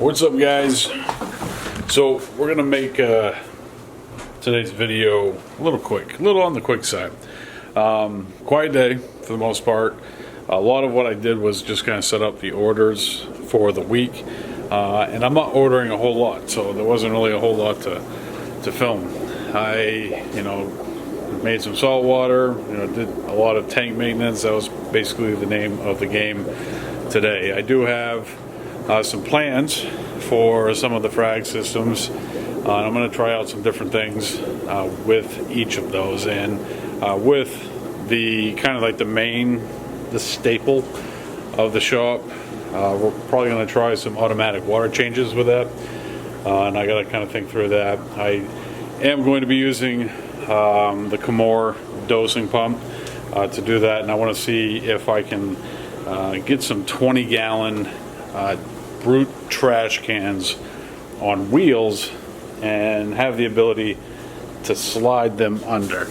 What's up, guys? So we're gonna make today's video a little quick, a little on the quick side. Quiet day for the most part. A lot of what I did was just kind of set up the orders for the week, and I'm not ordering a whole lot, so there wasn't really a whole lot to film. I, made some saltwater, did a lot of tank maintenance. That was basically the name of the game today. I do have some plans for some of the frag systems. I'm going to try out some different things with each of those, and with the kind of like the staple of the shop, we're probably going to try some automatic water changes with that, and I got to kind of think through that. I am going to be using the Comore dosing pump to do that, and I want to see if I can get some 20-gallon brute trash cans on wheels and have the ability to slide them under.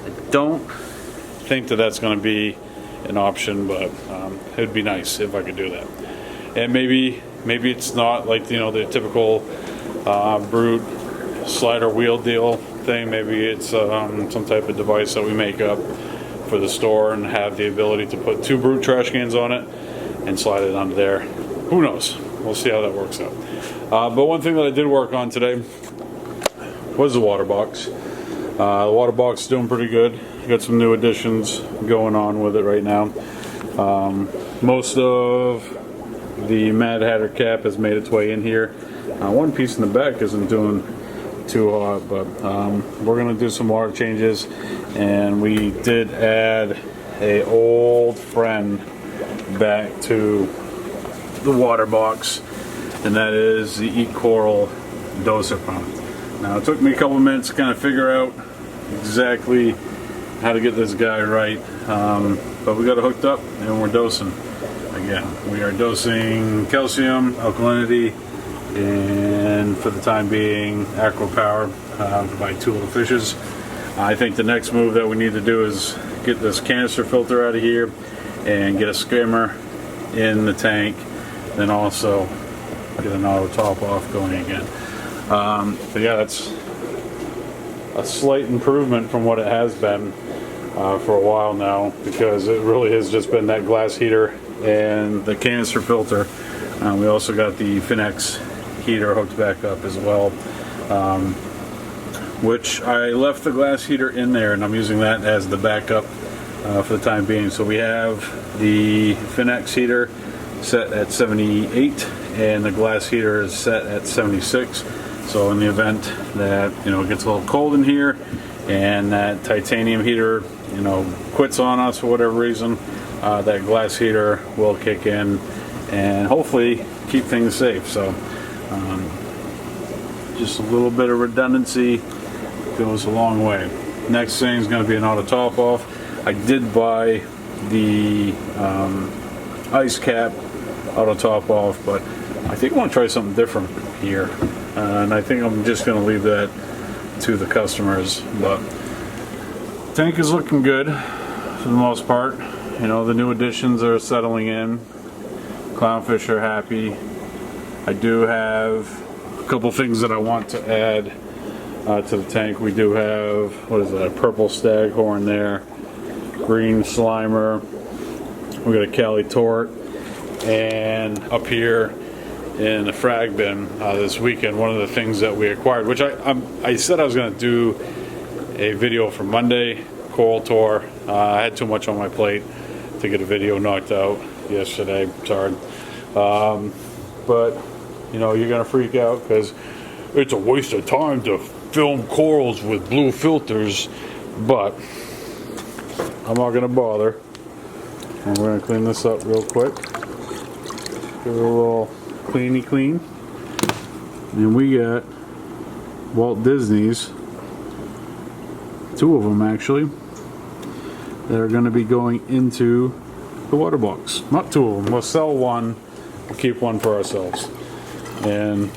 I don't think that that's going to be an option, but it would be nice if I could do that. And maybe it's not like the typical brute slider wheel deal thing. Maybe it's some type of device that we make up for the store and have the ability to put 2 brute trash cans on it and slide it under there. Who knows? We'll see how that works out. But one thing that I did work on today was the Waterbox. The Waterbox is doing pretty good. Got some new additions going on with it right now. Most of the Mad Hatter cap has made its way in here. One piece in the back isn't doing too hot, but we're going to do some water changes, and we did add a old friend back to the Waterbox, and that is the Eat Coral doser pump. Now, it took me a couple minutes to kind of figure out exactly how to get this guy right, but we got it hooked up and we're dosing again. We are dosing calcium, alkalinity, and for the time being aqua power by 2 little fishes. I think the next move that we need to do is get this canister filter out of here and get a skimmer in the tank, then also get an auto top off going again. But yeah, that's a slight improvement from what it has been for a while now, because it really has just been that glass heater and the canister filter. We also got the Finex heater hooked back up as well, which I left the glass heater in there, and I'm using that as the backup for the time being. So we have the Finex heater set at 78 and the glass heater is set at 76. So in the event that it gets a little cold in here and that titanium heater quits on us for whatever reason, that glass heater will kick in and hopefully keep things safe. So just a little bit of redundancy goes a long way. Next thing is going to be an auto top off. I did buy the ice cap auto top off, but I think I want to try something different here, and I think I'm just going to leave that to the customers. But tank is looking good for the most part. The new additions are settling in. Clownfish are happy. I do have a couple things that I want to add to the tank. We do have, what is that, a purple staghorn there, green slimer, we got a Cali tort, and up here in the frag bin this weekend, one of the things that we acquired, which I said I was going to do a video for Monday, coral tour. I had too much on my plate to get a video knocked out yesterday. Sorry. But you're going to freak out because it's a waste of time to film corals with blue filters, but I'm not going to bother. And we're going to clean this up real quick. Give it a little cleany clean. And we got Walt Disney's, 2 of them actually, that are going to be going into the Waterbox. Not 2 of them. We'll sell 1. We'll keep 1 for ourselves. And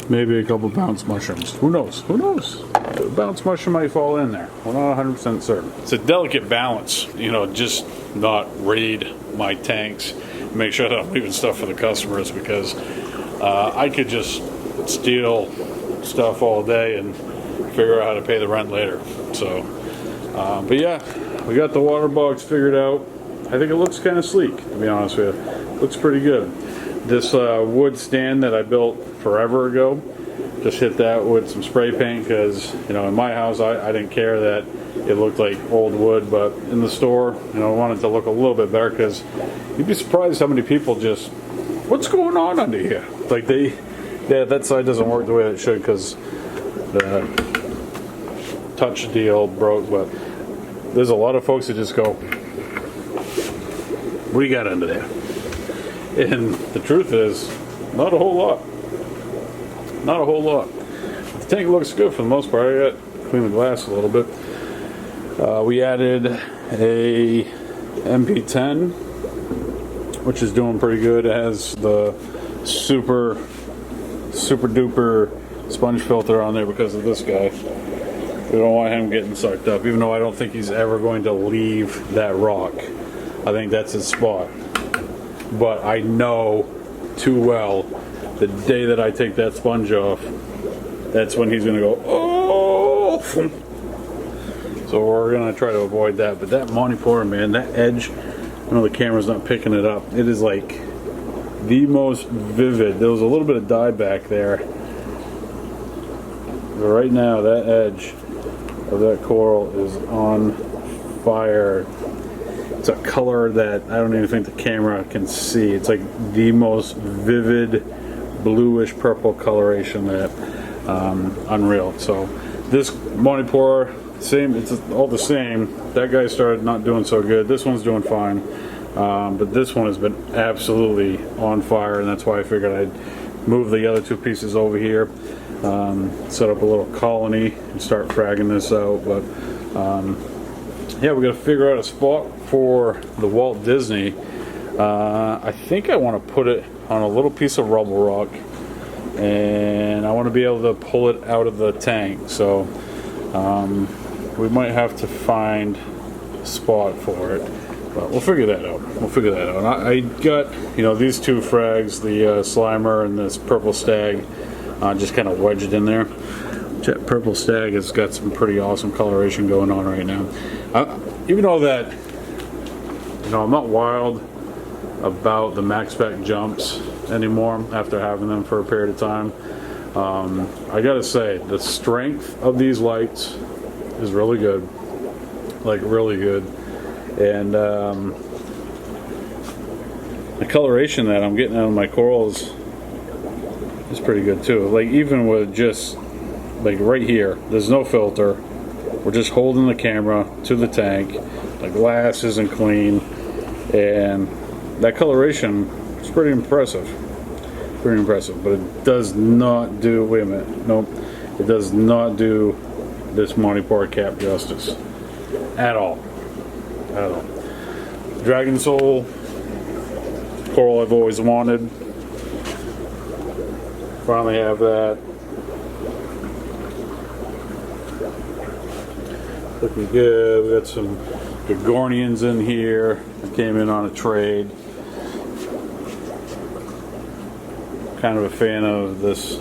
maybe a couple bounce mushrooms. Who knows? Who knows? The bounce mushroom might fall in there. We're not 100% certain. It's a delicate balance, just not raid my tanks. Make sure that I'm leaving stuff for the customers, because I could just steal stuff all day and figure out how to pay the rent later. So, but yeah, we got the Waterbox figured out. I think it looks kind of sleek, to be honest with you. Looks pretty good. This wood stand that I built forever ago, just hit that with some spray paint because, you know, in my house I didn't care that it looked like old wood, but in the store, you know, I wanted to look a little bit better because you'd be surprised how many people just, what's going on under here? Like that side doesn't work the way it should because the touch deal broke, but there's a lot of folks that just go, what do you got under there? And the truth is, not a whole lot. Not a whole lot. The tank looks good for the most part. I got to clean the glass a little bit. We added a MP10, which is doing pretty good. It has the super duper sponge filter on there because of this guy. We don't want him getting sucked up, even though I don't think he's ever going to leave that rock. I think that's his spot. But I know too well the day that I take that sponge off, that's when he's going to go, oh! So we're going to try to avoid that. But that Monty Porter, man, that edge, I know the camera's not picking it up. It is like the most vivid. There was a little bit of dye back there. But right now, that edge of that coral is on fire. It's a color that I don't even think the camera can see. It's like the most vivid bluish purple coloration that unreal. So this Monty Porter, same, it's all the same. That guy started not doing so good. This one's doing fine, but this one has been absolutely on fire, and that's why I figured I'd move the other two pieces over here, set up a little colony and start fragging this out. But yeah, we got to figure out a spot for the Walt Disney. I think I want to put it on a little piece of rubble rock, and I want to be able to pull it out of the tank. So we might have to find a spot for it, but we'll figure that out. And I got, you know, these two frags, the Slimer and this Purple Stag, just kind of wedged in there. That Purple Stag has got some pretty awesome coloration going on right now. Even though that, you know, I'm not wild about the max spec jumps anymore after having them for a period of time. I gotta say, the strength of these lights is really good, like really good, and the coloration that I'm getting out of my corals is pretty good too. Like even with just like right here, there's no filter. We're just holding the camera to the tank. The glass isn't clean, and that coloration is pretty impressive. But it does not do, wait a minute, nope. It does not do this Monty Porter cap justice. At all. Dragon Soul, coral I've always wanted. Finally have that. Looking good. We got some Gorgonians in here. I came in on a trade. Kind of a fan of this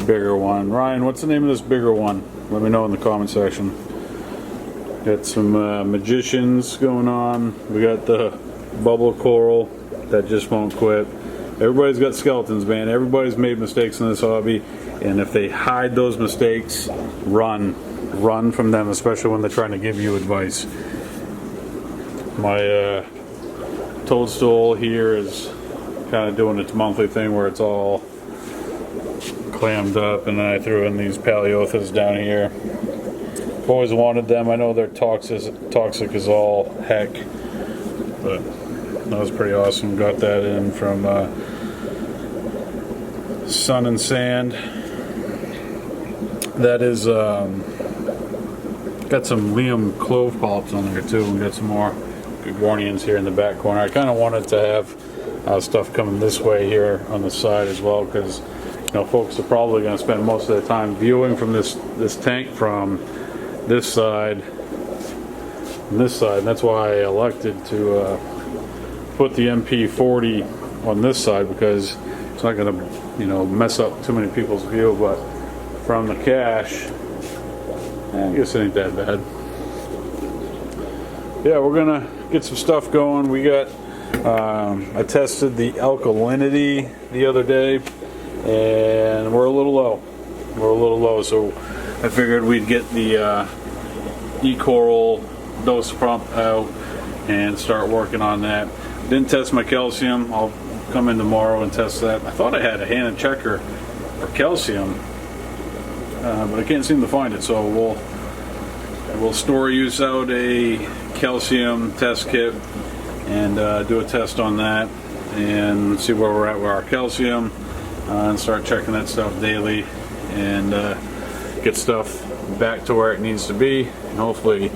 bigger one. Ryan, what's the name of this bigger one? Let me know in the comment section. Got some magicians going on. We got the bubble coral that just won't quit. Everybody's got skeletons, man. Everybody's made mistakes in this hobby, and if they hide those mistakes, run from them, especially when they're trying to give you advice. My toadstool here is kind of doing its monthly thing where it's all clammed up, and then I threw in these Paleothas down here. I've always wanted them. I know they're toxic as all heck, but that was pretty awesome. Got that in from Sun and Sand. That is got some Liam clove polyps on there too, and got some more Gorgonians here in the back corner. I kind of wanted to have stuff coming this way here on the side as well, because you know folks are probably going to spend most of their time viewing from this tank from this side and this side, and that's why I elected to put the MP40 on this side, because it's not going to, you know, mess up too many people's view, but from the cache, I guess it ain't that bad. Yeah, we're gonna get some stuff going. We got, I tested the alkalinity the other day, and we're a little low. We're a little low, so I figured we'd get the e-coral dose pump out and start working on that. Didn't test my calcium. I'll come in tomorrow and test that. I thought I had a Hannon checker for calcium, but I can't seem to find it, so we'll use out a calcium test kit and do a test on that and see where we're at with our calcium, and start checking that stuff daily and get stuff back to where it needs to be, and hopefully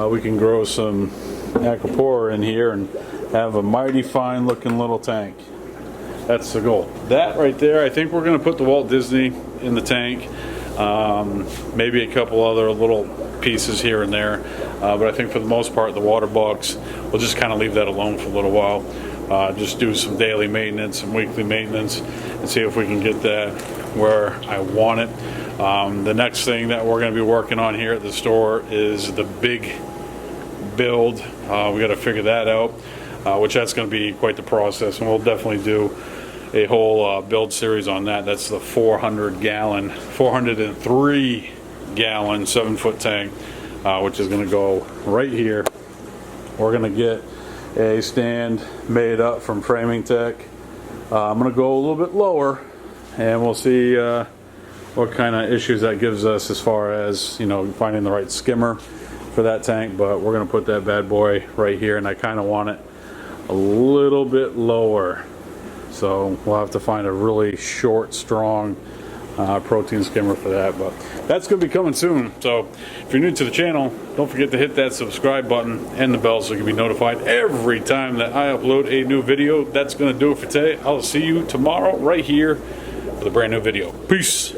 we can grow some Aquapora in here and have a mighty fine looking little tank. That's the goal. That right there, I think we're going to put the Walt Disney in the tank, maybe a couple other little pieces here and there, but I think for the most part the Waterbox, we'll just kind of leave that alone for a little while, just do some daily maintenance, some weekly maintenance, and see if we can get that where I want it. The next thing that we're going to be working on here at the store is the big build. We got to figure that out, which that's going to be quite the process, and we'll definitely do a whole build series on that. That's the 403 gallon 7-foot tank, which is going to go right here. We're going to get a stand made up from Framing Tech. I'm going to go a little bit lower, and we'll see what kind of issues that gives us as far as, you know, finding the right skimmer for that tank. But we're going to put that bad boy right here, and I kind of want it a little bit lower, so we'll have to find a really short, strong protein skimmer for that. But that's going to be coming soon, so if you're new to the channel, don't forget to hit that subscribe button and the bell so you can be notified every time that I upload a new video. That's going to do it for today. I'll see you tomorrow right here with a brand new video. Peace.